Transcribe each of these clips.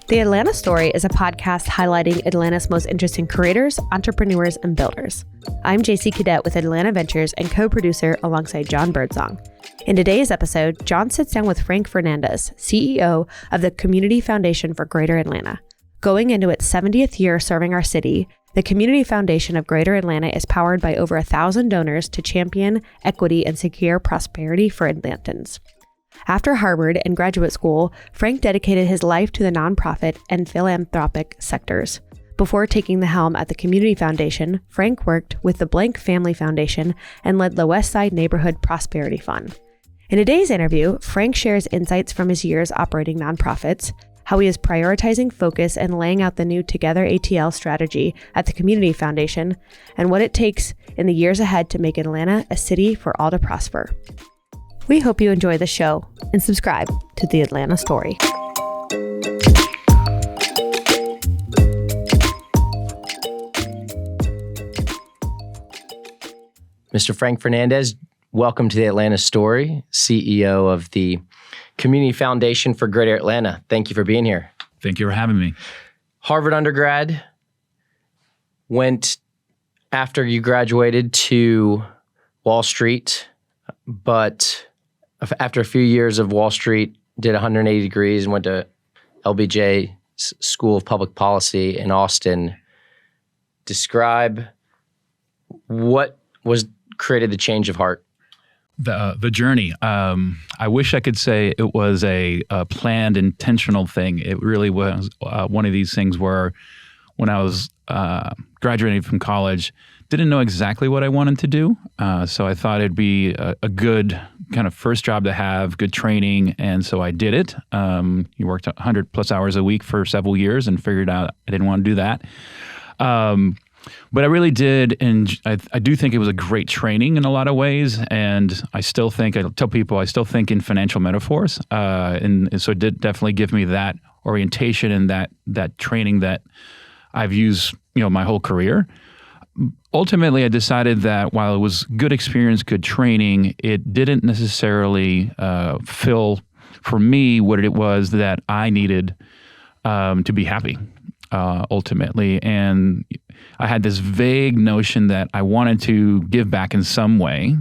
The Atlanta Story is a podcast highlighting Atlanta's most interesting creators, entrepreneurs, and builders. I'm JC Cadet with Atlanta Ventures and co-producer alongside Jon Birdsong. In today's episode, Jon sits down with Frank Fernandez, CEO of the Community Foundation for Greater Atlanta. Going into its 70th year serving our city, the Community Foundation of Greater Atlanta is powered by over 1,000 donors to champion equity and secure prosperity for Atlantans. After Harvard and graduate school, Frank dedicated his life to the nonprofit and philanthropic sectors. Before taking the helm at the Community Foundation, Frank worked with the Blank Family Foundation and led the Westside Neighborhood Prosperity Fund. In today's interview, Frank shares insights from his years operating nonprofits, how he is prioritizing focus and laying out the new Together ATL strategy at the Community Foundation, and what it takes in the years ahead to make Atlanta a city for all to prosper. We hope you enjoy the show and subscribe to The Atlanta Story. Mr. Frank Fernandez, welcome to The Atlanta Story, CEO of the Community Foundation for Greater Atlanta. Thank you for being here. Thank you for having me. Harvard undergrad, went after you graduated to Wall Street, but after a few years of Wall Street, did 180 degrees and went to LBJ School of Public Policy in Austin. Describe what created the change of heart. The journey. I wish I could say it was a planned, intentional thing. It really was one of these things where when I was graduating from college, didn't know exactly what I wanted to do. So I thought it'd be a good kind of first job to have, good training. And so I did it. You worked 100 plus hours a week for several years and figured out I didn't want to do that. But I really did, and I do think it was a great training in a lot of ways, and I tell people, I still think in financial metaphors, and so it did definitely give me that orientation and that training that I've used, my whole career. Ultimately, I decided that while it was good experience, good training, it didn't necessarily fill for me what it was that I needed to be happy. Ultimately. And I had this vague notion that I wanted to give back in some way.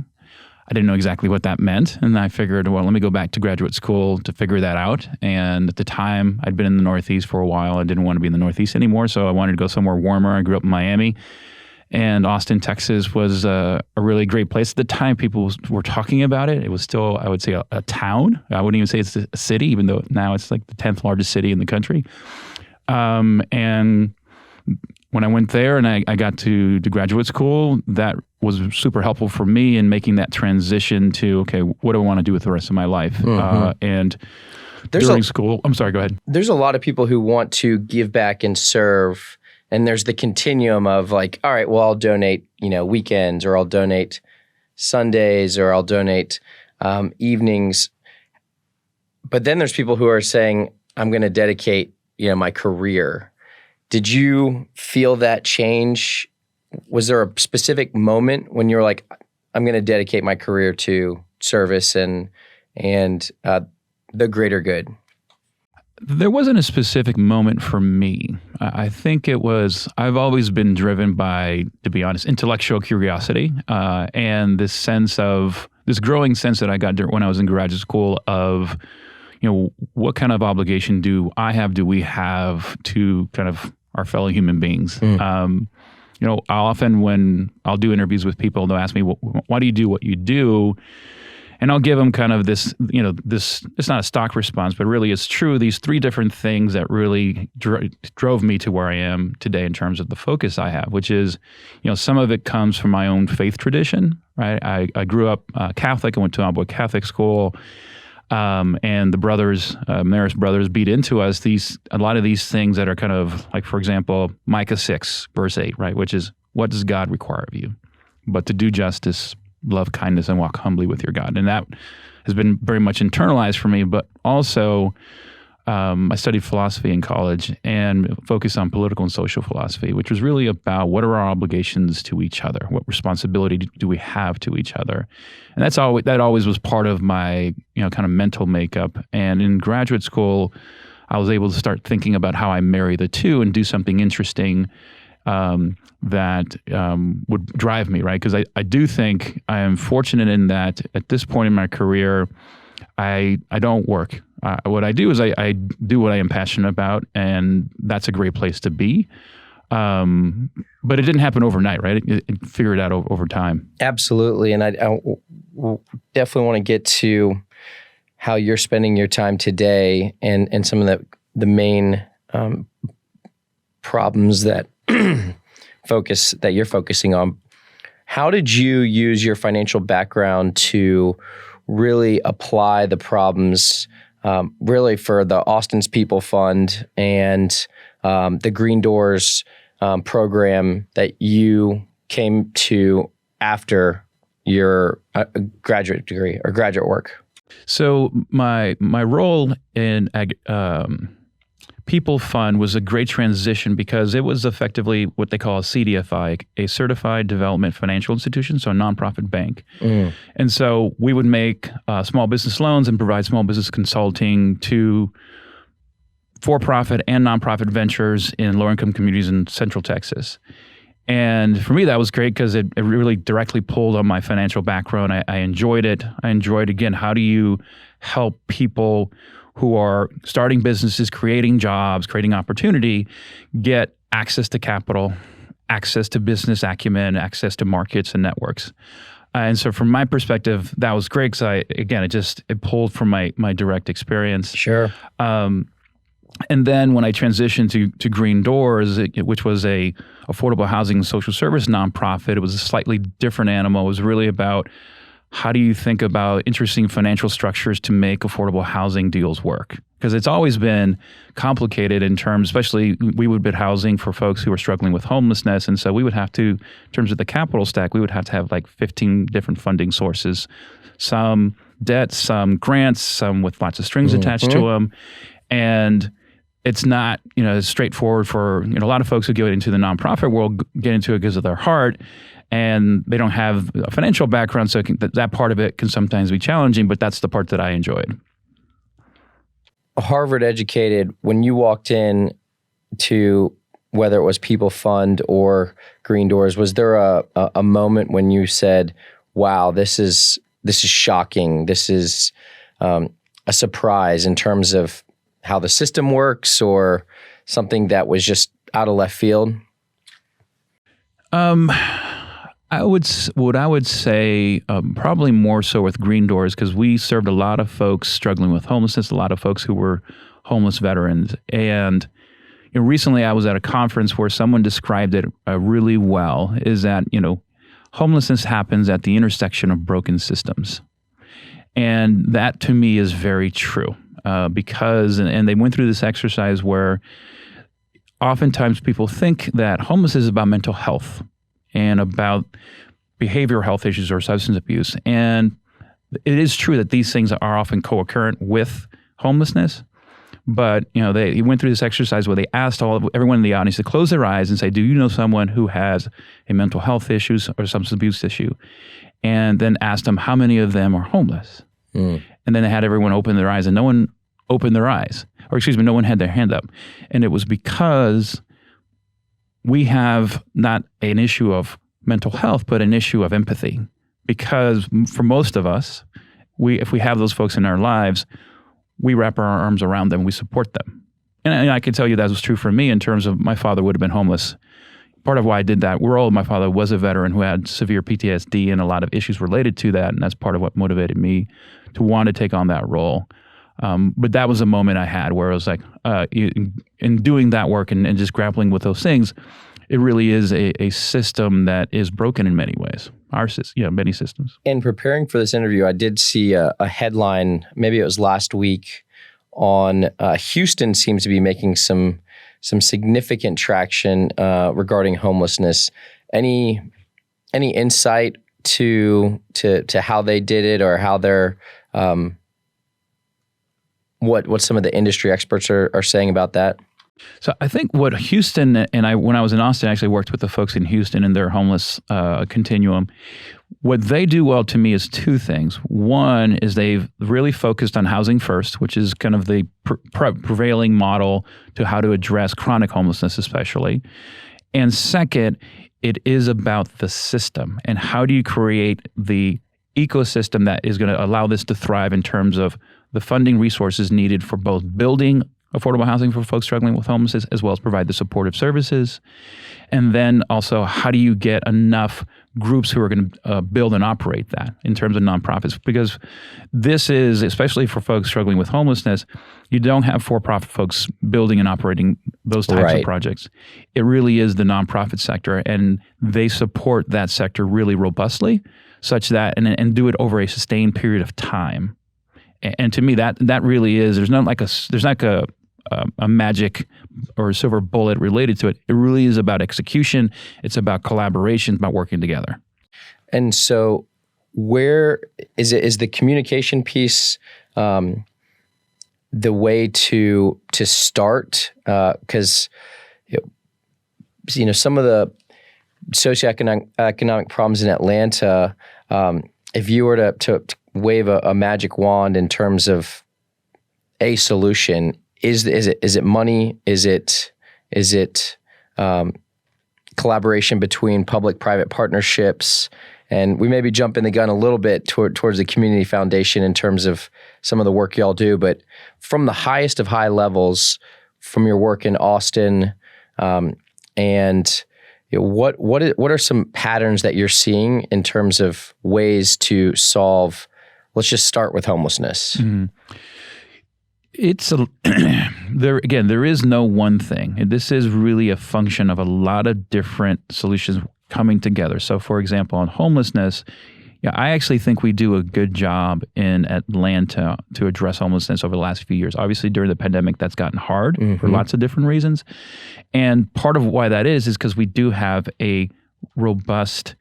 I didn't know exactly what that meant. And I figured, well, let me go back to graduate school to figure that out. And at the time, I'd been in the Northeast for a while. I didn't want to be in the Northeast anymore. So I wanted to go somewhere warmer. I grew up in Miami. And Austin, Texas was a really great place. At the time, people were talking about it. It was still, I would say, a town. I wouldn't even say it's a city, even though now it's like the 10th largest city in the country. And when I went there and I got to graduate school, that was super helpful for me in making that transition to, okay, what do I want to do with the rest of my life? Mm-hmm. And during school, I'm sorry, go ahead. There's a lot of people who want to give back and serve, and there's the continuum of like, all right, well, I'll donate, weekends, or I'll donate Sundays, or I'll donate evenings. But then there's people who are saying, I'm going to dedicate my career. Did you feel that change? Was there a specific moment when you were like, I'm going to dedicate my career to service and the greater good? There wasn't a specific moment for me. I think it was, I've always been driven by, to be honest, intellectual curiosity and this growing sense that I got when I was in graduate school of, what kind of obligation do we have to kind of our fellow human beings? I'll often, when I'll do interviews with people, they'll ask me, why do you do what you do? And I'll give them kind of this, it's not a stock response, but really it's true. These three different things that really drove me to where I am today in terms of the focus I have, which is, some of it comes from my own faith tradition, right? I grew up Catholic. I went to Albuquerque Catholic school. And the Marist brothers beat into us a lot of these things that are kind of like, for example, Micah 6, verse 8, right? Which is, what does God require of you? But to do justice, love kindness, and walk humbly with your God. And that has been very much internalized for me, but also I studied philosophy in college and focused on political and social philosophy, which was really about what are our obligations to each other? What responsibility do we have to each other? And that always was part of my kind of mental makeup. And in graduate school, I was able to start thinking about how I marry the two and do something interesting that would drive me, right? Because I do think I am fortunate in that at this point in my career, I don't work. What I do is I do what I am passionate about, and that's a great place to be. But it didn't happen overnight, right? It figured out over time. Absolutely. And I definitely want to get to how you're spending your time today and some of the main problems that you're focusing on. How did you use your financial background to really apply the problems really for the Austin's People Fund and the Green Doors program that you came to after your graduate degree or graduate work? So my role in People Fund was a great transition because it was effectively what they call a CDFI, a Certified Development Financial Institution, so a nonprofit bank. And so we would make small business loans and provide small business consulting to for-profit and nonprofit ventures in lower-income communities in Central Texas. And for me, that was great because it really directly pulled on my financial background. I enjoyed it. I enjoyed, again, how do you help people who are starting businesses, creating jobs, creating opportunity, get access to capital, access to business acumen, access to markets and networks. And so from my perspective, that was great because it pulled from my direct experience. Sure. And then when I transitioned to Green Doors, which was a affordable housing and social service nonprofit, it was a slightly different animal. It was really about how do you think about interesting financial structures to make affordable housing deals work? Because it's always been complicated in terms, especially we would bid housing for folks who are struggling with homelessness. And so we would have to, in terms of the capital stack, we would have to have like 15 different funding sources, some debt, some grants, some with lots of strings attached to them. And it's not, as straightforward for, a lot of folks who get into the nonprofit world get into it because of their heart and they don't have a financial background. So that part of it can sometimes be challenging, but that's the part that I enjoyed. Harvard educated, when you walked in to whether it was People Fund or Green Doors, was there a moment when you said, wow, this is shocking. This is a surprise in terms of how the system works, or something that was just out of left field? I would say probably more so with Green Doors, because we served a lot of folks struggling with homelessness, a lot of folks who were homeless veterans. And recently I was at a conference where someone described it really well, is that, homelessness happens at the intersection of broken systems. And that to me is very true. Because they went through this exercise where oftentimes people think that homelessness is about mental health and about behavioral health issues or substance abuse. And it is true that these things are often co-occurrent with homelessness. But he went through this exercise where they asked everyone in the audience to close their eyes and say, do you know someone who has a mental health issue or substance abuse issue? And then asked them how many of them are homeless. And then they had everyone open their eyes, and no one opened their eyes. No one had their hand up. And it was because we have not an issue of mental health, but an issue of empathy. Because for most of us, if we have those folks in our lives, we wrap our arms around them, we support them. And I can tell you that was true for me in terms of my father would have been homeless. Part of why I did that, my father was a veteran who had severe PTSD and a lot of issues related to that. And that's part of what motivated me to want to take on that role. But that was a moment I had where I was like, in doing that work and just grappling with those things, it really is a system that is broken in many ways. Our system, many systems. In preparing for this interview, I did see a headline, maybe it was last week, on Houston seems to be making some significant traction regarding homelessness. Any insight to how they did it, or how they're what some of the industry experts are saying about that? So I think what Houston, and when I was in Austin, I actually worked with the folks in Houston in their homeless continuum. What they do well to me is two things. One is they've really focused on housing first, which is kind of the prevailing model to how to address chronic homelessness especially. And second, it is about the system and how do you create the ecosystem that is going to allow this to thrive in terms of the funding resources needed for both building affordable housing for folks struggling with homelessness, as well as provide the supportive services. And then also, how do you get enough groups who are going to build and operate that in terms of nonprofits? Because this is, especially for folks struggling with homelessness, you don't have for-profit folks building and operating those types of projects. It really is the nonprofit sector, and they support that sector really robustly, such that, and do it over a sustained period of time. And to me, that really is, there's not like a magic or a silver bullet related to it. It really is about execution. It's about collaboration, about working together. And so where is the communication piece the way to start? Because some of the socioeconomic problems in Atlanta, if you were to wave a magic wand in terms of a solution, is it money? Is it collaboration between public-private partnerships? And we maybe jumping the gun a little bit towards the community foundation in terms of some of the work y'all do, but from the highest of high levels, from your work in Austin, and what are some patterns that you're seeing in terms of ways to solve? Let's just start with homelessness. Mm-hmm. There is no one thing. This is really a function of a lot of different solutions coming together. So, for example, on homelessness, I actually think we do a good job in Atlanta to address homelessness over the last few years. Obviously, during the pandemic, that's gotten hard for lots of different reasons. And part of why that is because we do have a robust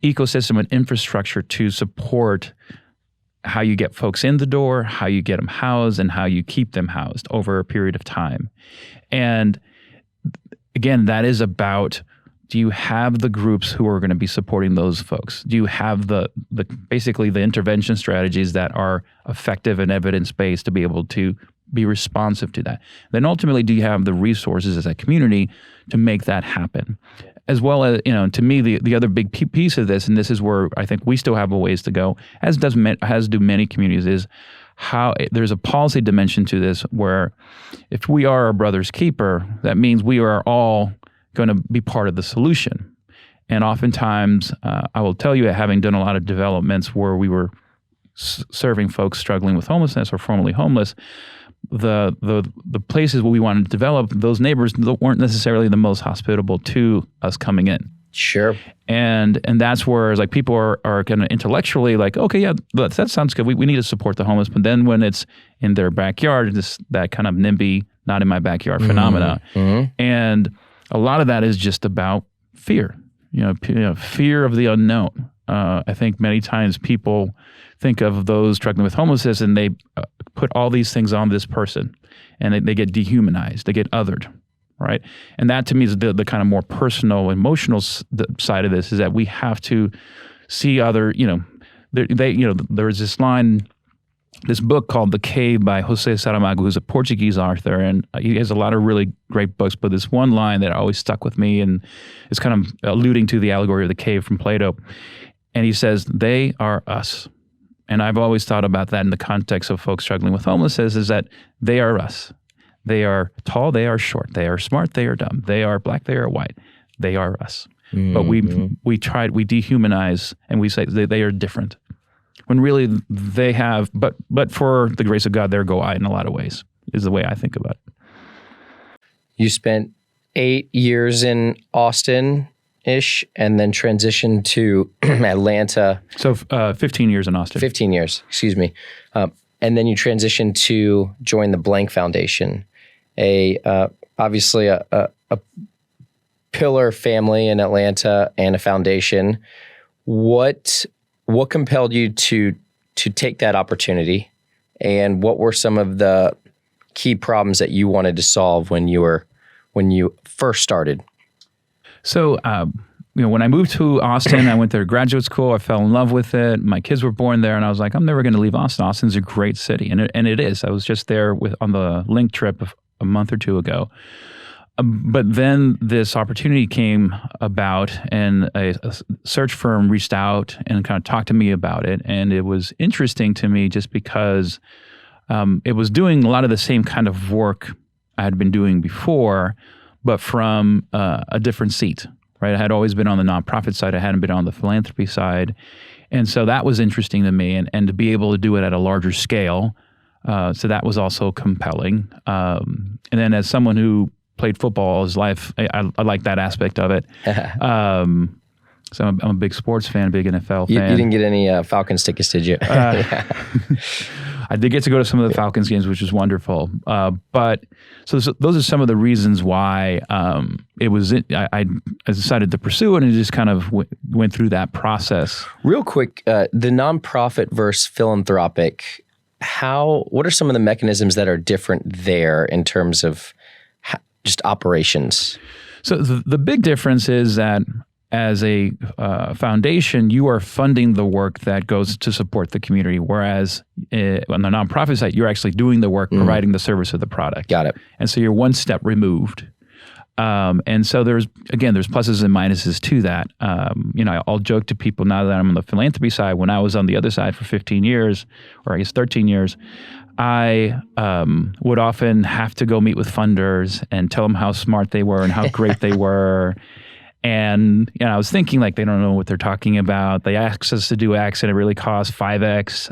ecosystem and infrastructure to support how you get folks in the door, how you get them housed, and how you keep them housed over a period of time. And again, that is about, do you have the groups who are going to be supporting those folks? Do you have the basically the intervention strategies that are effective and evidence-based to be able to be responsive to that? Then ultimately, do you have the resources as a community to make that happen? As well as, to me, the other big piece of this, and this is where I think we still have a ways to go, as do many communities, is how there's a policy dimension to this where if we are our brother's keeper, that means we are all going to be part of the solution. And oftentimes, I will tell you, having done a lot of developments where we were serving folks struggling with homelessness or formerly homeless, the places where we wanted to develop, those neighbors weren't necessarily the most hospitable to us coming in. Sure. And that's where like people are kind of intellectually like, okay, yeah, that sounds good. We need to support the homeless. But then when it's in their backyard, that kind of NIMBY, not in my backyard phenomena. Mm-hmm. And a lot of that is just about fear, fear of the unknown. I think many times people think of those struggling with homelessness and they put all these things on this person and they get dehumanized, they get othered, right? And that to me is the kind of more personal, emotional side of this, is that we have to see other, there's this line, this book called The Cave by José Saramago, who's a Portuguese author, and he has a lot of really great books, but this one line that always stuck with me and is kind of alluding to the allegory of the cave from Plato. And he says, they are us. And I've always thought about that in the context of folks struggling with homelessness, is that they are us. They are tall, they are short, they are smart, they are dumb, they are black, they are white. They are us. Mm-hmm. But we dehumanize and we say they are different. When really they have, but for the grace of God, there go I in a lot of ways, is the way I think about it. You spent 8 years in Austin-ish and then transitioned to Atlanta. So 15 years in Austin. 15 years, excuse me. And then you transitioned to join the Blank Foundation, obviously a pillar family in Atlanta and a foundation. What compelled you to take that opportunity, and what were some of the key problems that you wanted to solve when you first started? So, when I moved to Austin, I went there to graduate school. I fell in love with it. My kids were born there, and I was like, I'm never going to leave Austin. Austin's a great city, and it is. I was just there on the Link trip a month or two ago. But then this opportunity came about, and a search firm reached out and kind of talked to me about it. And it was interesting to me just because it was doing a lot of the same kind of work I had been doing before, but from a different seat. Right, I had always been on the nonprofit side. I hadn't been on the philanthropy side. And so that was interesting to me, and to be able to do it at a larger scale. So that was also compelling. And then as someone who played football all his life, I like that aspect of it. So I'm a big sports fan, big NFL fan. You didn't get any Falcons tickets, did you? I did get to go to some of the Falcons games, which was wonderful. But so those are some of the reasons why I decided to pursue it, and just kind of went through that process. Real quick, the nonprofit versus philanthropic, what are some of the mechanisms that are different there in terms of just operations? So the big difference is that as a foundation, you are funding the work that goes to support the community, whereas on the nonprofit side, you're actually doing the work, providing the service of the product. Got it. And so you're one step removed. And so there's pluses and minuses to that. I'll joke to people now that I'm on the philanthropy side. When I was on the other side for 15 years, or I guess 13 years, I would often have to go meet with funders and tell them how smart they were and how great they were. And I was thinking, like, they don't know what they're talking about. They asked us to do X, and it really cost 5X.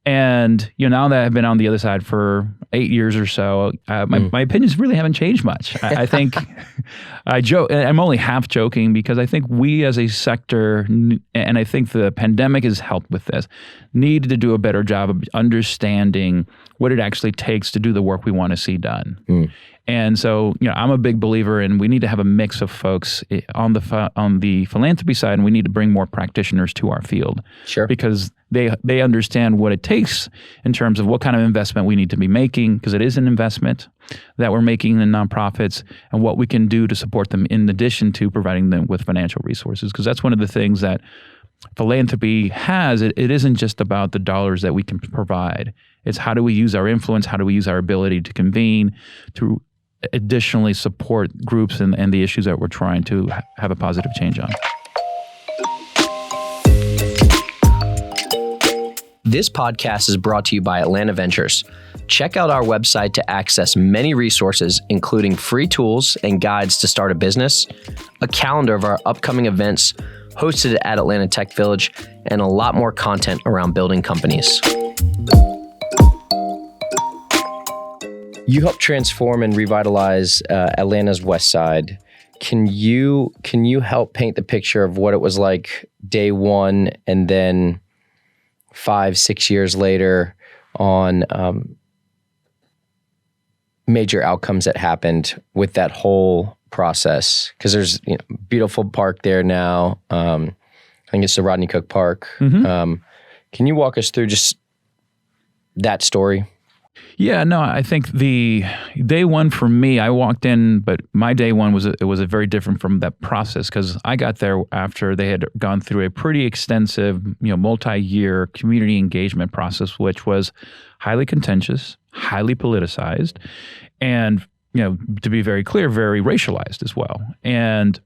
And now that I've been on the other side for 8 years or so, my opinions really haven't changed much. I think I joke. I'm only half joking because I think we as a sector, and I think the pandemic has helped with this, need to do a better job of understanding what it actually takes to do the work we want to see done. And so, I'm a big believer in we need to have a mix of folks on the philanthropy side, and we need to bring more practitioners to our field. Sure. Because they understand what it takes in terms of what kind of investment we need to be making, because it is an investment that we're making in nonprofits, and what we can do to support them in addition to providing them with financial resources. Because that's one of the things that philanthropy has. It isn't just about the dollars that we can provide. It's how do we use our influence, how do we use our ability to convene, to additionally support groups and the issues that we're trying to have a positive change on. This podcast is brought to you by Atlanta Ventures. Check out our website to access many resources, including free tools and guides to start a business, a calendar of our upcoming events hosted at Atlanta Tech Village, and a lot more content around building companies. You helped transform and revitalize Atlanta's Westside. Can you help paint the picture of what it was like day one, and then 5-6 years later on major outcomes that happened with that whole process? Because there's beautiful park there now. I think it's the Rodney Cook Park. Can you walk us through just that story? Yeah, no, I think the day one for me, I walked in, but my day one was a very different from that process, because I got there after they had gone through a pretty extensive, multi-year community engagement process, which was highly contentious, highly politicized, and to be very clear, very racialized as well. And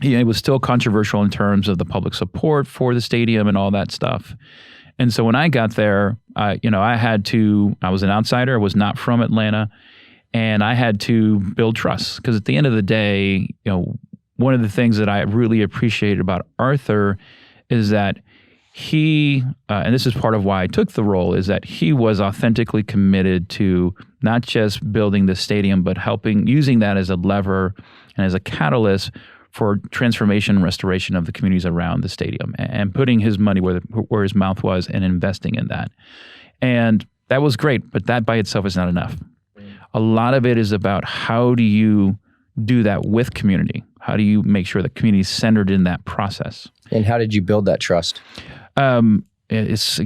it was still controversial in terms of the public support for the stadium and all that stuff. And so when I got there, I was an outsider. I was not from Atlanta, and I had to build trust, because at the end of the day, one of the things that I really appreciated about Arthur is that he, and this is part of why I took the role, is that he was authentically committed to not just building the stadium, but using that as a lever and as a catalyst for transformation and restoration of the communities around the stadium, and putting his money where his mouth was and investing in that. And that was great, but that by itself is not enough. A lot of it is about how do you do that with community? How do you make sure the community is centered in that process? And how did you build that trust? It's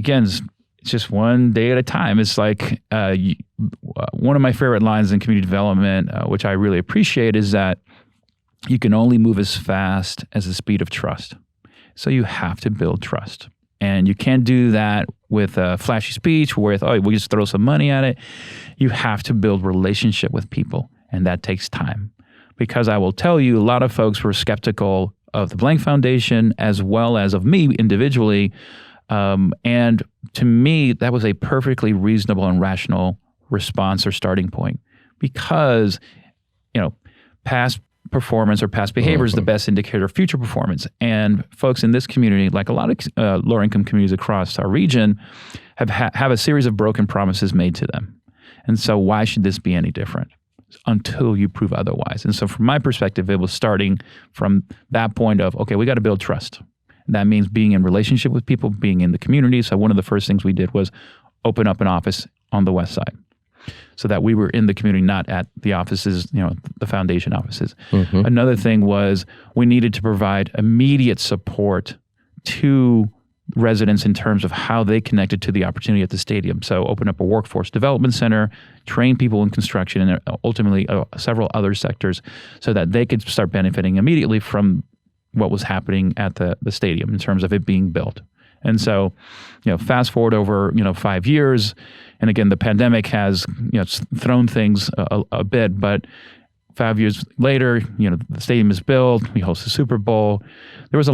it's just one day at a time. It's like one of my favorite lines in community development, which I really appreciate, is that you can only move as fast as the speed of trust. So you have to build trust. And you can't do that with a flashy speech with, we just throw some money at it. You have to build relationship with people, and that takes time. Because I will tell you, a lot of folks were skeptical of the Blank Foundation as well as of me individually. And to me, that was a perfectly reasonable and rational response or starting point, because, past performance or past behavior is the best indicator of future performance. And folks in this community, like a lot of lower income communities across our region, have a series of broken promises made to them. And so why should this be any different until you prove otherwise? And so from my perspective, it was starting from that point of, okay, we got to build trust. That means being in relationship with people, being in the community. So one of the first things we did was open up an office on the West Side, so that we were in the community, not at the offices, the foundation offices. Mm-hmm. Another thing was we needed to provide immediate support to residents in terms of how they connected to the opportunity at the stadium. So open up a workforce development center, train people in construction, and ultimately several other sectors, so that they could start benefiting immediately from what was happening at the stadium in terms of it being built. And so, fast forward over, 5 years, and again, the pandemic has, thrown things a bit, but 5 years later, the stadium is built, we host the Super Bowl. There's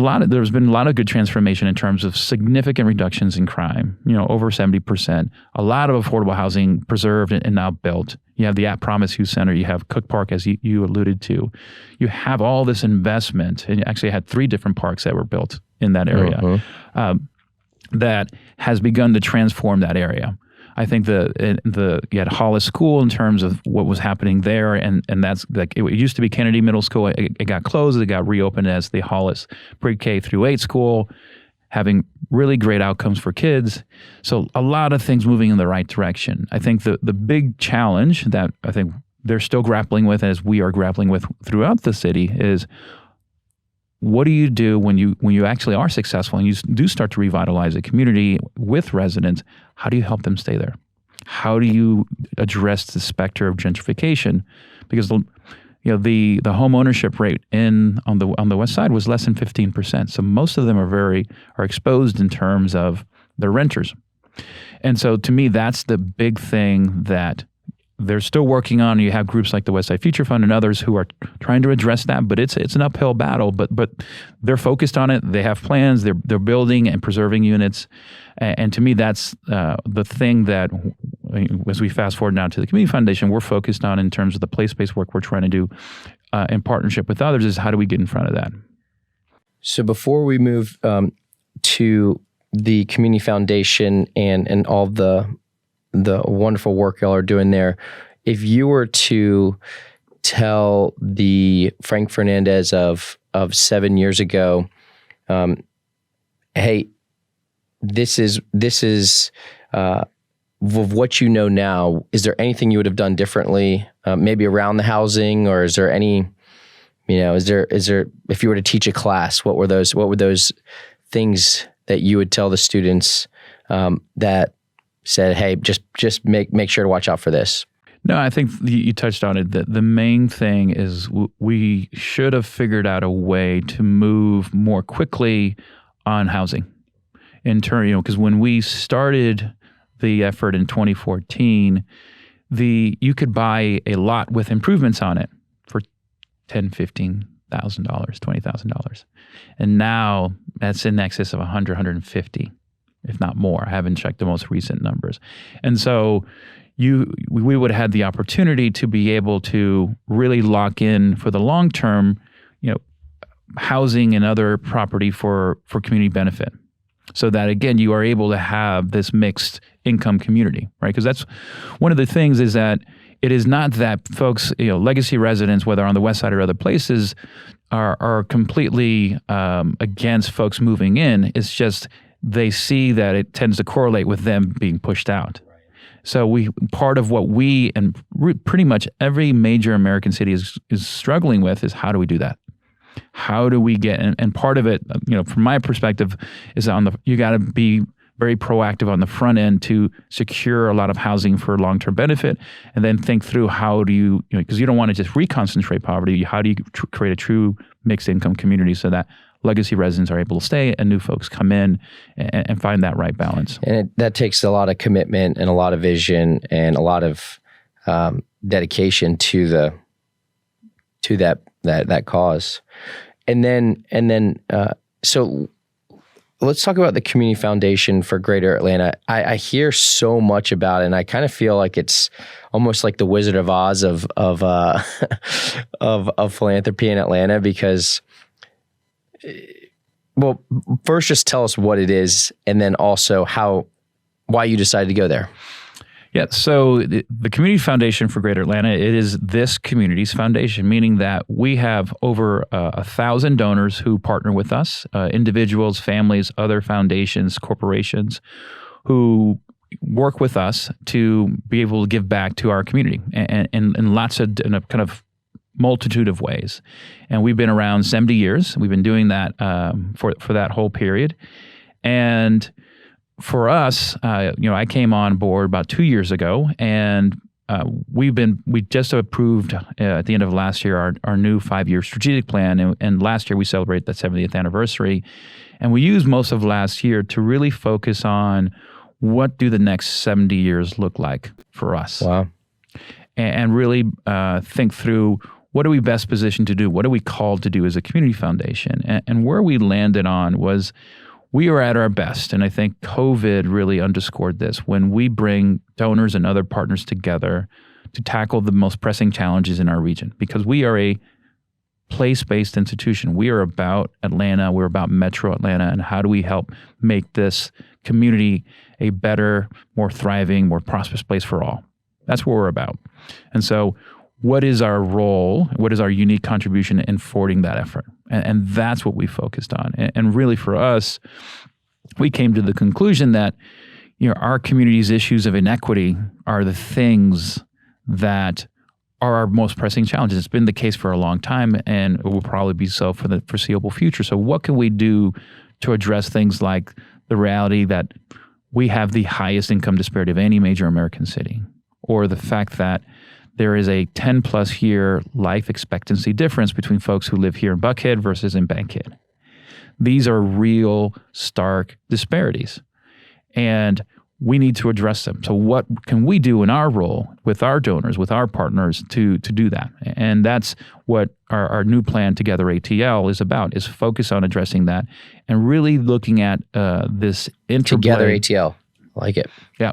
been a lot of good transformation in terms of significant reductions in crime, over 70%, a lot of affordable housing preserved and now built. You have the At Promise Youth Center, you have Cook Park, as you alluded to. You have all this investment, and you actually had 3 different parks that were built in that area. That has begun to transform that area. I think you had Hollis School in terms of what was happening there, and that's like it used to be Kennedy Middle School. It got closed. It got reopened as the Hollis Pre-K through 8 school, having really great outcomes for kids. So a lot of things moving in the right direction. I think the big challenge that I think they're still grappling with, as we are grappling with throughout the city, is what do you do when you actually are successful and you do start to revitalize a community with residents? How do you help them stay there? How do you address the specter of gentrification? Because the home ownership rate on the West Side was less than 15%. So most of them are exposed in terms of their renters. And so to me, that's the big thing that they're still working on. You have groups like the Westside Future Fund and others who are trying to address that, but it's an uphill battle. But they're focused on it. They have plans. They're building and preserving units, and to me, that's the thing that, as we fast forward now to the Community Foundation, we're focused on in terms of the place-based work we're trying to do in partnership with others. Is how do we get in front of that? So before we move to the Community Foundation and all the wonderful work y'all are doing there, if you were to tell the Frank Fernandez of 7 years ago, hey, this is what you know now, is there anything you would have done differently, maybe around the housing, or is there any, is there if you were to teach a class, what would those things that you would tell the students that said, hey, just make sure to watch out for this? No, I think you touched on it. The main thing is we should have figured out a way to move more quickly on housing. In turn, because when we started the effort in 2014, you could buy a lot with improvements on it for $10,000, $15,000, $20,000, and now that's in excess of $100,000, $150,000. If not more. I haven't checked the most recent numbers. And so we would have had the opportunity to be able to really lock in for the long term, housing and other property for community benefit. So that, again, you are able to have this mixed income community, right? Because that's one of the things, is that it is not that folks, legacy residents, whether on the West Side or other places, are completely against folks moving in. It's just they see that it tends to correlate with them being pushed out. Right. So part of what we and pretty much every major American city is struggling with is, how do we do that? How do we get, and part of it, from my perspective, is you got to be very proactive on the front end to secure a lot of housing for long-term benefit, and then think through how do you, because you don't want to just reconcentrate poverty, how do you create a true mixed income community so that legacy residents are able to stay and new folks come in and find that right balance. And that takes a lot of commitment and a lot of vision and a lot of dedication to that cause. And then so let's talk about the Community Foundation for Greater Atlanta. I hear so much about it, and I kind of feel like it's almost like the Wizard of Oz of philanthropy in Atlanta, because, well, first just tell us what it is, and then also why you decided to go there. Yeah, so the Community Foundation for Greater Atlanta, it is this community's foundation, meaning that we have over 1,000 donors who partner with us, individuals, families, other foundations, corporations, who work with us to be able to give back to our community and in a kind of multitude of ways. And we've been around 70 years. We've been doing that for that whole period. And for us, I came on board about 2 years ago, and we just approved at the end of last year our new 5-year strategic plan, and last year we celebrated that 70th anniversary, and we used most of last year to really focus on what do the next 70 years look like for us. Wow. And really think through what are we best positioned to do, what are we called to do as a community foundation, and where we landed on was, we are at our best, and I think COVID really underscored this, when we bring donors and other partners together to tackle the most pressing challenges in our region, because we are a place-based institution. We are about Atlanta, we're about Metro Atlanta, and how do we help make this community a better, more thriving, more prosperous place for all. That's what we're about. And so what is our role? What is our unique contribution in forwarding that effort? And that's what we focused on. And really for us, we came to the conclusion that our community's issues of inequity are the things that are our most pressing challenges. It's been the case for a long time, and it will probably be so for the foreseeable future. So what can we do to address things like the reality that we have the highest income disparity of any major American city, or the fact that there is a 10-plus year life expectancy difference between folks who live here in Buckhead versus in Bankhead. These are real, stark disparities, and we need to address them. So what can we do in our role with our donors, with our partners to do that? And that's what our new plan, Together ATL, is about, is focus on addressing that and really looking at this interplay. Together ATL. I like it. Yeah.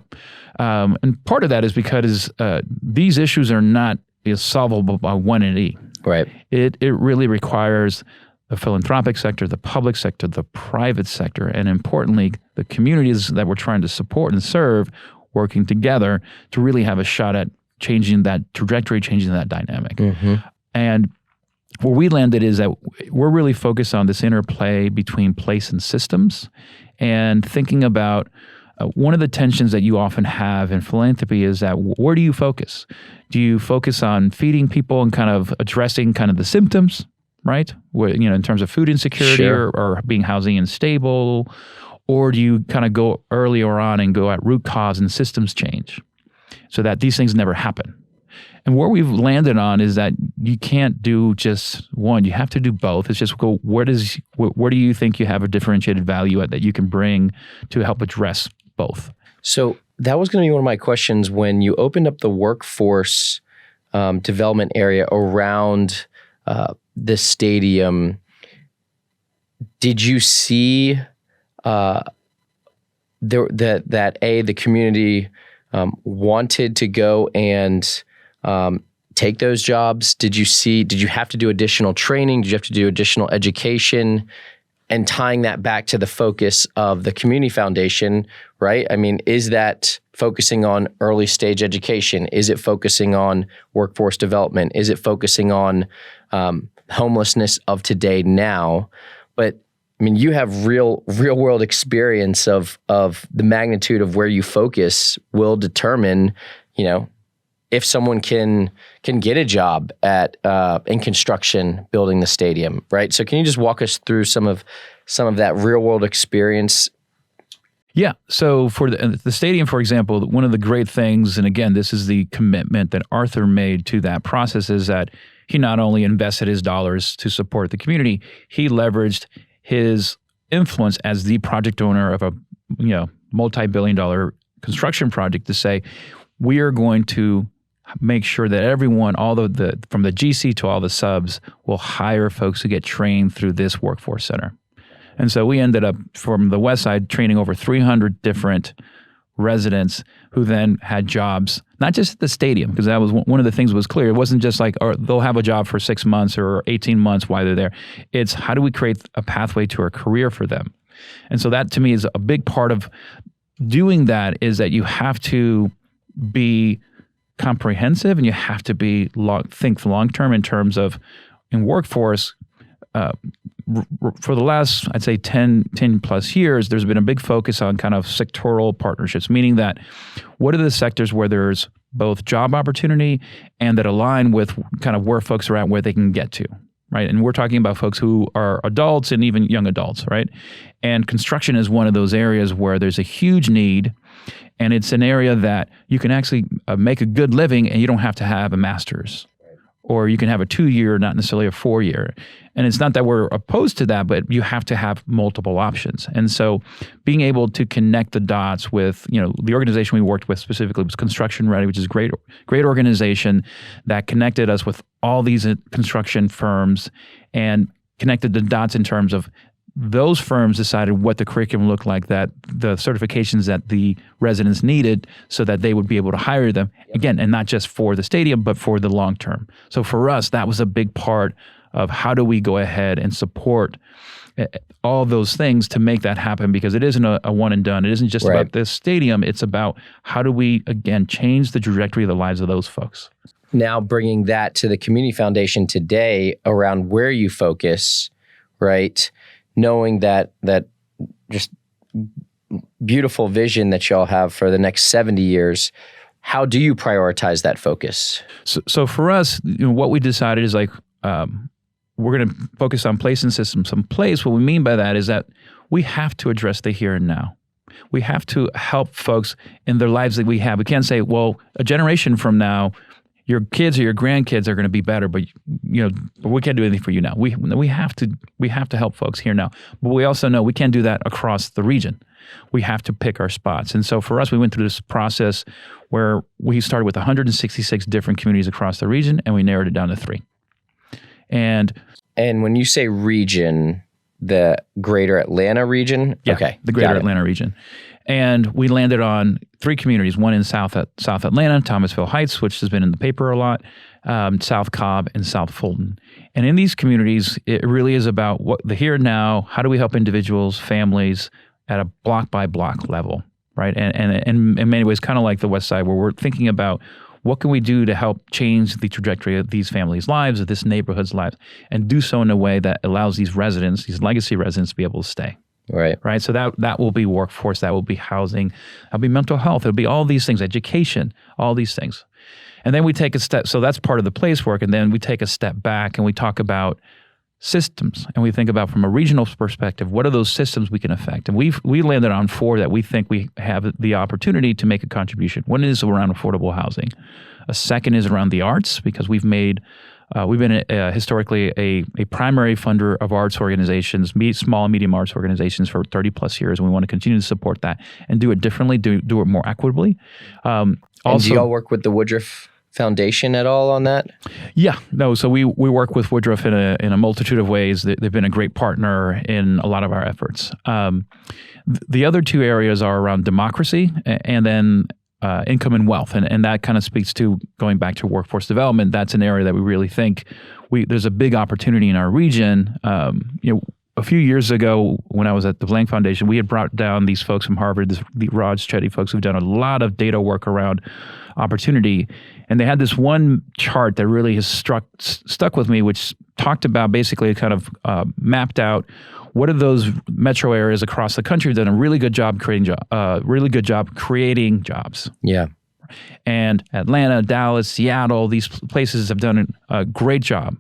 And part of that is because these issues are not solvable by one entity. Right. It really requires the philanthropic sector, the public sector, the private sector, and importantly, the communities that we're trying to support and serve working together to really have a shot at changing that trajectory, changing that dynamic. Mm-hmm. And where we landed is that we're really focused on this interplay between place and systems, and thinking about one of the tensions that you often have in philanthropy is that where do you focus? Do you focus on feeding people and kind of addressing kind of the symptoms, right? Where, in terms of food insecurity, sure, or being housing unstable, or do you kind of go earlier on and go at root cause and systems change so that these things never happen? And where we've landed on is that you can't do just one. You have to do both. It's just go, where do you think you have a differentiated value that you can bring to help address both? So that was going to be one of my questions. When you opened up the workforce development area around this stadium, did you see that the community wanted to go and take those jobs? Did you have to do additional training? Did you have to do additional education? And tying that back to the focus of the Community Foundation, right? I mean, is that focusing on early stage education? Is it focusing on workforce development? Is it focusing on homelessness of today now? But I mean, you have real world experience of the magnitude of where you focus will determine, if someone can get a job in construction building the stadium, right? So can you just walk us through some of that real world experience? Yeah. So for the stadium, for example, one of the great things, and again, this is the commitment that Arthur made to that process, is that he not only invested his dollars to support the community, he leveraged his influence as the project owner of a multi-billion-dollar construction project to say, we are going to make sure that everyone, all the from the GC to all the subs, will hire folks who get trained through this workforce center. And so we ended up, from the West Side, training over 300 different residents who then had jobs, not just at the stadium, because that was one of the things that was clear. It wasn't just like, oh, they'll have a job for 6 months or 18 months while they're there. It's how do we create a pathway to a career for them? And so that, to me, is a big part of doing that, is that you have to be comprehensive and you have to be think long-term in terms of, in workforce, for the last, I'd say 10 plus years, there's been a big focus on kind of sectoral partnerships, meaning that what are the sectors where there's both job opportunity and that align with kind of where folks are at, where they can get to, right? And we're talking about folks who are adults and even young adults, right? And construction is one of those areas where there's a huge need, and it's an area that you can actually make a good living and you don't have to have a master's. Or you can have a 2-year, not necessarily a 4-year. And it's not that we're opposed to that, but you have to have multiple options. And so being able to connect the dots with, the organization we worked with specifically was Construction Ready, which is a great organization that connected us with all these construction firms and connected the dots in terms of those firms decided what the curriculum looked like, that the certifications that the residents needed so that they would be able to hire them, again, and not just for the stadium, but for the long term. So for us, that was a big part of how do we go ahead and support all those things to make that happen, because it isn't a one and done. It isn't just about this stadium. It's about how do we, again, change the trajectory of the lives of those folks. Now bringing that to the Community Foundation today around where you focus, right? Knowing that just beautiful vision that y'all have for the next 70 years, how do you prioritize that focus? So for us, what we decided is like, we're going to focus on place and systems in place. What we mean by that is that we have to address the here and now. We have to help folks in their lives that we have. We can't say, well, a generation from now, your kids or your grandkids are going to be better, but we can't do anything for you now. We have to help folks here now. But we also know we can't do that across the region. We have to pick our spots. And so for us, we went through this process where we started with 166 different communities across the region, and we narrowed it down to 3. And when you say region, the greater Atlanta region? Yeah, okay, the greater Atlanta region. And we landed on 3 communities, one in South Atlanta, Thomasville Heights, which has been in the paper a lot, South Cobb, and South Fulton. And in these communities, it really is about what the here and now, how do we help individuals, families at a block-by-block level, right? And in many ways, kind of like the West Side, where we're thinking about what can we do to help change the trajectory of these families' lives, of this neighborhood's lives, and do so in a way that allows these residents, these legacy residents, to be able to stay. Right. So that will be workforce, that will be housing, that'll be mental health, it'll be all these things, education, all these things. And then we take a step, so that's part of the place work, and then we take a step back and we talk about systems, and we think about, from a regional perspective, what are those systems we can affect? And we landed on 4 that we think we have the opportunity to make a contribution. One is around affordable housing. A second is around the arts, because we've been historically a primary funder of arts organizations, small and medium arts organizations, for 30 plus years, and we want to continue to support that and do it differently, do it more equitably. Also, and do y'all work with the Woodruff Foundation at all on that? Yeah, no. So we work with Woodruff in a multitude of ways. They've been a great partner in a lot of our efforts. The other 2 areas are around democracy and then income and wealth, and that kind of speaks to going back to workforce development. That's an area that we really think there's a big opportunity in our region. A few years ago, when I was at the Blank Foundation, we had brought down these folks from Harvard, the Raj Chetty folks who've done a lot of data work around opportunity. And they had this one chart that really has stuck with me, which talked about basically kind of mapped out what are those metro areas across the country that done a really good job creating jobs. Yeah. And Atlanta, Dallas, Seattle, these places have done a great job.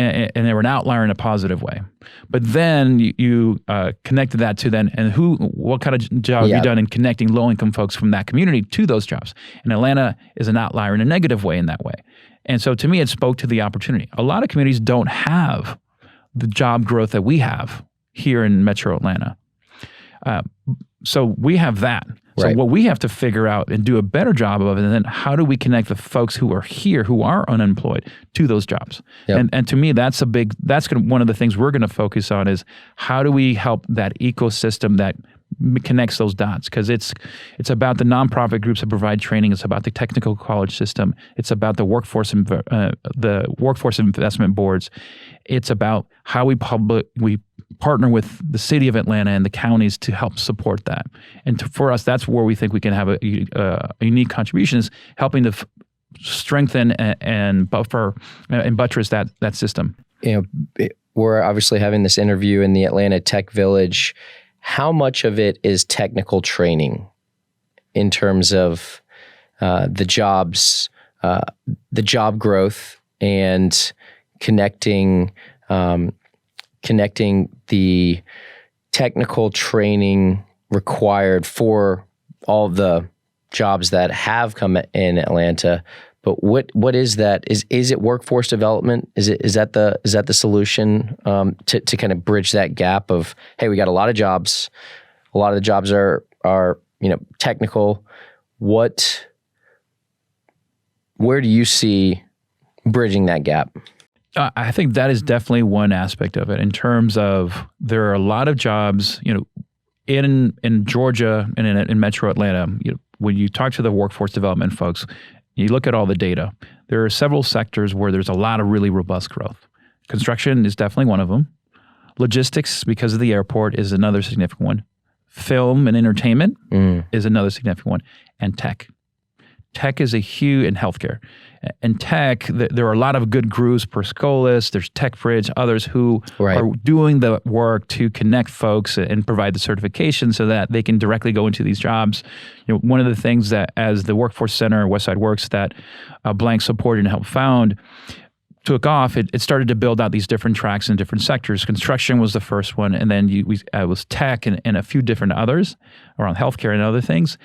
and they were an outlier in a positive way. But then you connected that to and what kind of job have you done in connecting low-income folks from that community to those jobs? And Atlanta is an outlier in a negative way in that way. And so to me, it spoke to the opportunity. A lot of communities don't have the job growth that we have here in Metro Atlanta. So we have that. So Right. what we have to figure out and do a better job of, and then how do we connect the folks who are here, who are unemployed, to those jobs? Yep. And to me, that's one of the things we're going to focus on is how do we help that ecosystem that connects those dots? Because it's about the nonprofit groups that provide training. It's about the technical college system. It's about the workforce investment boards. It's about how we partner with the city of Atlanta and the counties to help support that. And for us, that's where we think we can have a unique contribution, is helping to strengthen and buffer and buttress that system. We're obviously having this interview in the Atlanta Tech Village. How much of it is technical training in terms of the jobs, the job growth, and connecting the technical training required for all the jobs that have come in Atlanta? But what is that? Is it workforce development? Is that the solution to kind of bridge that gap of, hey, we got a lot of jobs. A lot of the jobs are technical. Where do you see bridging that gap? I think that is definitely one aspect of it, in terms of there are a lot of jobs, in Georgia and in Metro Atlanta. When you talk to the workforce development folks, you look at all the data. There are several sectors where there's a lot of really robust growth. Construction is definitely one of them. Logistics, because of the airport, is another significant one. Film and entertainment is another significant one. And tech. Tech is a huge, in healthcare. And tech, there are a lot of good groups, Perscolis, there's TechBridge, others who are doing the work to connect folks and provide the certification so that they can directly go into these jobs. One of the things that, as the Workforce Center, Westside Works, that Blank supported and helped found, took off, it started to build out these different tracks in different sectors. Construction was the first one, and then it was tech and a few different others around healthcare and other things.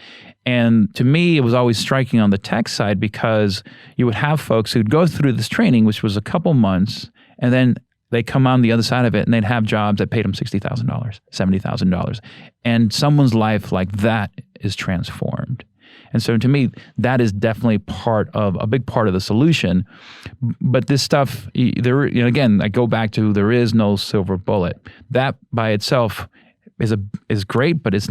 And to me, it was always striking on the tech side, because you would have folks who'd go through this training, which was a couple months, and then they come on the other side of it and they'd have jobs that paid them $60,000, $70,000. And someone's life like that is transformed. And so to me, that is definitely a big part of the solution. But this stuff, again, I go back to, there is no silver bullet. That by itself is great, but it's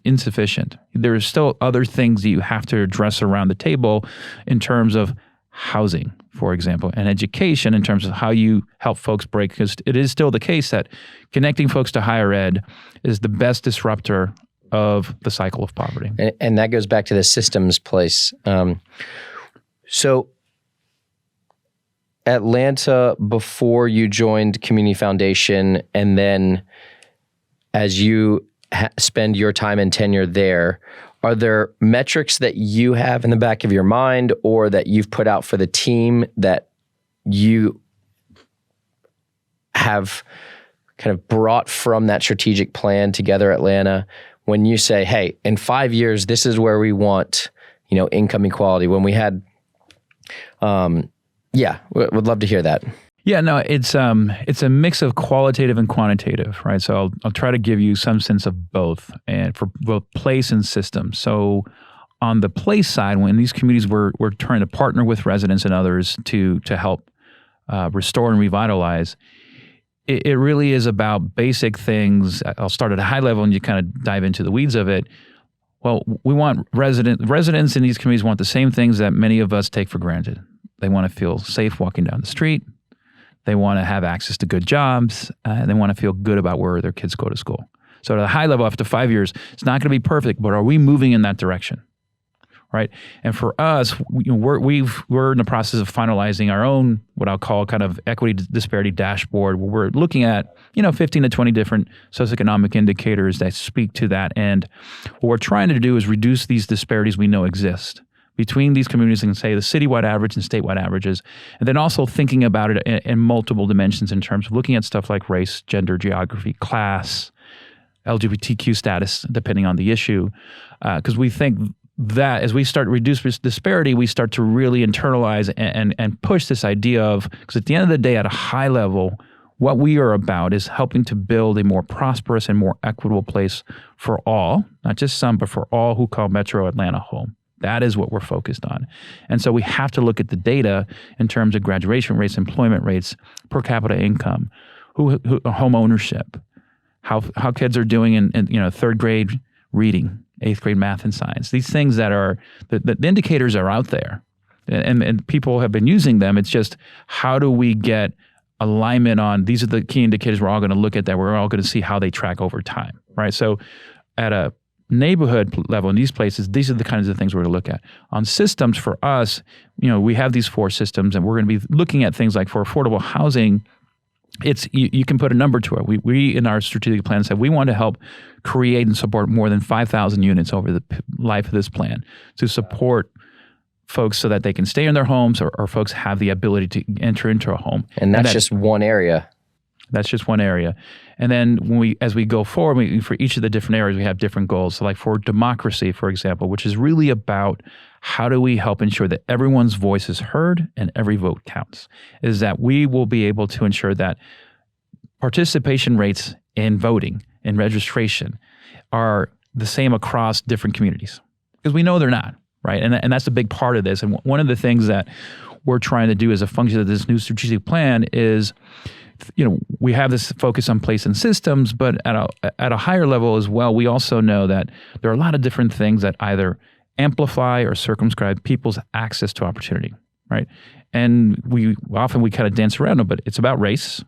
insufficient. There are still other things that you have to address around the table in terms of housing, for example, and education, in terms of how you help folks break, because it is still the case that connecting folks to higher ed is the best disruptor of the cycle of poverty. And that goes back to the systems place. So Atlanta, before you joined Community Foundation, and then as you spend your time and tenure there, are there metrics that you have in the back of your mind, or that you've put out for the team, that you have kind of brought from that strategic plan Together Atlanta, when you say, hey, in 5 years, this is where we want, income equality? When we had, would love to hear that. Yeah, no, it's a mix of qualitative and quantitative, right? So I'll try to give you some sense of both, and for both place and system. So on the place side, when these communities we're trying to partner with residents and others to help restore and revitalize, it really is about basic things. I'll start at a high level and you kind of dive into the weeds of it. Well, we want residents in these communities want the same things that many of us take for granted. They want to feel safe walking down the street. They want to have access to good jobs. They want to feel good about where their kids go to school. So at a high level, after 5 years, it's not going to be perfect, but are we moving in that direction? Right? And for us, we're in the process of finalizing our own, what I'll call kind of equity disparity dashboard, where we're looking at, 15 to 20 different socioeconomic indicators that speak to that. And what we're trying to do is reduce these disparities we know exist between these communities and say the citywide average and statewide averages, and then also thinking about it in multiple dimensions in terms of looking at stuff like race, gender, geography, class, LGBTQ status, depending on the issue, because we think that as we start to reduce this disparity, we start to really internalize and push this idea of, because at the end of the day, at a high level, what we are about is helping to build a more prosperous and more equitable place for all, not just some, but for all who call Metro Atlanta home. That is what we're focused on. And so we have to look at the data in terms of graduation rates, employment rates, per capita income, home ownership, how kids are doing in third grade reading, eighth grade math and science. These things that are, the indicators are out there and people have been using them. It's just, how do we get alignment on, these are the key indicators we're all going to look at, that we're all going to see how they track over time, right? So at a neighborhood level in these places, these are the kinds of things we're going to look at. On systems for us, we have these 4 systems, and we're going to be looking at things like for affordable housing, it's you can put a number to it. We in our strategic plan said we want to help create and support more than 5,000 units over the life of this plan to support folks so that they can stay in their homes, or folks have the ability to enter into a home. And that's just one area. That's just one area. And then as we go forward, for each of the different areas, we have different goals. So like for democracy, for example, which is really about how do we help ensure that everyone's voice is heard and every vote counts, is that we will be able to ensure that participation rates in voting and registration are the same across different communities, because we know they're not, right? And that's a big part of this. And one of the things that we're trying to do as a function of this new strategic plan is, we have this focus on place and systems, but at a higher level as well, we also know that there are a lot of different things that either amplify or circumscribe people's access to opportunity, right? And we kind of dance around it, but it's about race,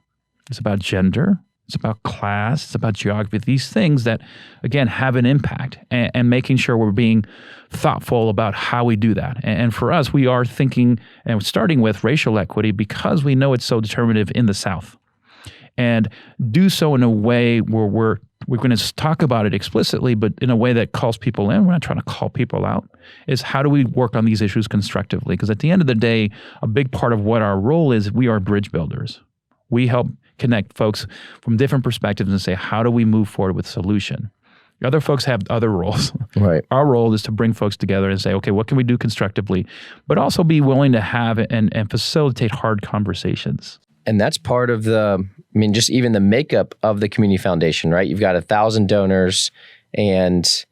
it's about gender, it's about class, it's about geography, these things that, again, have an impact, and making sure we're being thoughtful about how we do that. And for us, we are thinking and starting with racial equity because we know it's so determinative in the South. And do so in a way where we're going to talk about it explicitly, but in a way that calls people in. We're not trying to call people out. Is how do we work on these issues constructively? Because at the end of the day, a big part of what our role is, we are bridge builders. We help connect folks from different perspectives and say, how do we move forward with solution? Other folks have other roles. Right. Our role is to bring folks together and say, okay, what can we do constructively? But also be willing to have and facilitate hard conversations. And that's part of just even the makeup of the community foundation, right? You've got 1,000 donors, and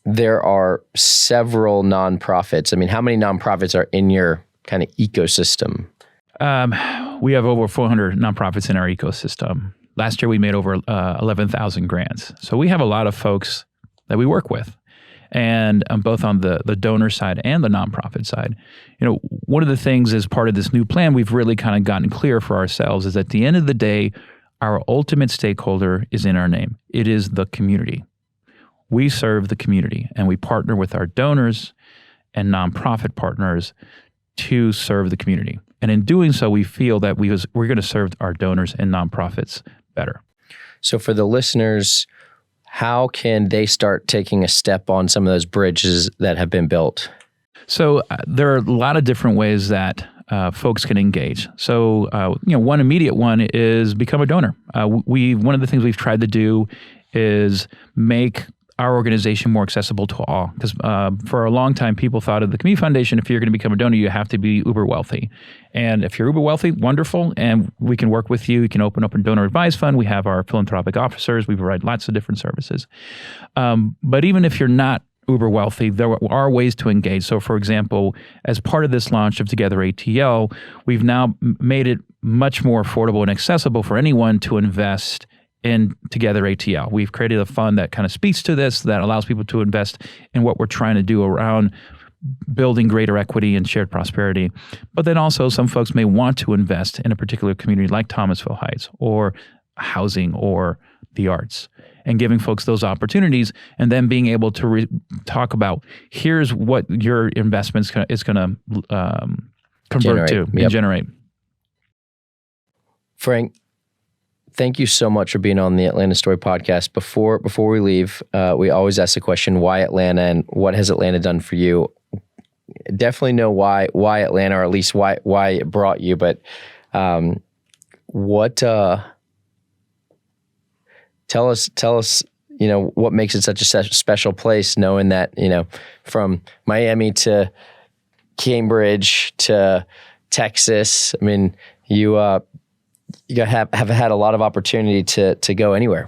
there are several nonprofits. How many nonprofits are in your kind of ecosystem? We have over 400 nonprofits in our ecosystem. Last year, we made over 11,000 grants. So we have a lot of folks that we work with, and both on the donor side and the nonprofit side. One of the things as part of this new plan, we've really kind of gotten clear for ourselves is at the end of the day, our ultimate stakeholder is in our name. It is the community. We serve the community, and we partner with our donors and nonprofit partners to serve the community. And in doing so, we feel that we're going to serve our donors and nonprofits better. So for the listeners, how can they start taking a step on some of those bridges that have been built? So there are a lot of different ways that folks can engage. So one immediate one is become a donor. One of the things we've tried to do is make our organization more accessible to all. Because for a long time, people thought of the Community Foundation, if you're going to become a donor, you have to be uber wealthy. And if you're uber wealthy, wonderful, and we can work with you. You can open up a donor advised fund. We have our philanthropic officers. We provide lots of different services. But even if you're not uber wealthy, there are ways to engage. So for example, as part of this launch of Together ATL, we've now made it much more affordable and accessible for anyone to invest in Together ATL. We've created a fund that kind of speaks to this, that allows people to invest in what we're trying to do around building greater equity and shared prosperity. But then also some folks may want to invest in a particular community like Thomasville Heights or housing or the arts, and giving folks those opportunities, and then being able to talk about, here's what your investment is going to convert to and generate. Frank, thank you so much for being on the Atlanta Story podcast. Before we leave, we always ask the question, why Atlanta, and what has Atlanta done for you? Definitely know why Atlanta, or at least why it brought you, but tell us, what makes it such a special place, knowing that, from Miami to Cambridge to Texas, I mean, you have had a lot of opportunity to go anywhere.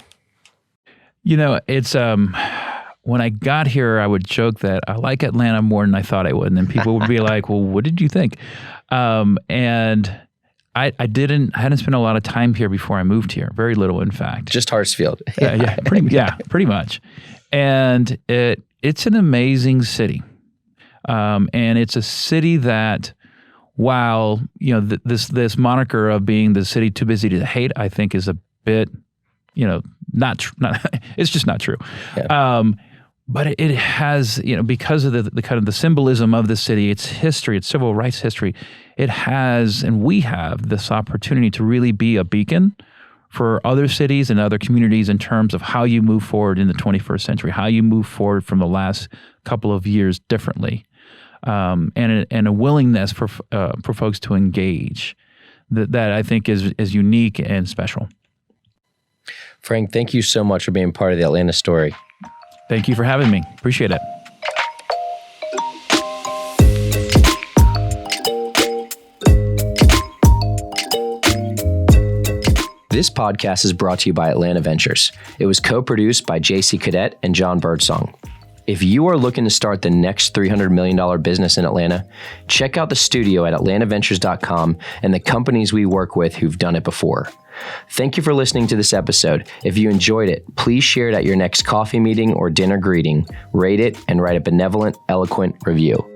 It's when I got here, I would joke that I like Atlanta more than I thought I would, and then people would be like, "Well, what did you think?" And I hadn't spent a lot of time here before I moved here. Very little, in fact. Just Hartsfield. Pretty much. And it's an amazing city, and it's a city that, while this moniker of being the city too busy to hate, I think is a bit, not it's just not true. Yeah. But it has, because of the kind of the symbolism of the city, its history, its civil rights history, it has, and we have this opportunity to really be a beacon for other cities and other communities in terms of how you move forward in the 21st century, how you move forward from the last couple of years differently, and a willingness for folks to engage that I think is unique and special. Frank, thank you so much for being part of the Atlanta Story. Thank you for having me. Appreciate it. This podcast is brought to you by Atlanta Ventures. It was co-produced by JC Cadet and Jon Birdsong. If you are looking to start the next $300 million business in Atlanta, check out the studio at atlantaventures.com and the companies we work with who've done it before. Thank you for listening to this episode. If you enjoyed it, please share it at your next coffee meeting or dinner greeting, rate it, and write a benevolent, eloquent review.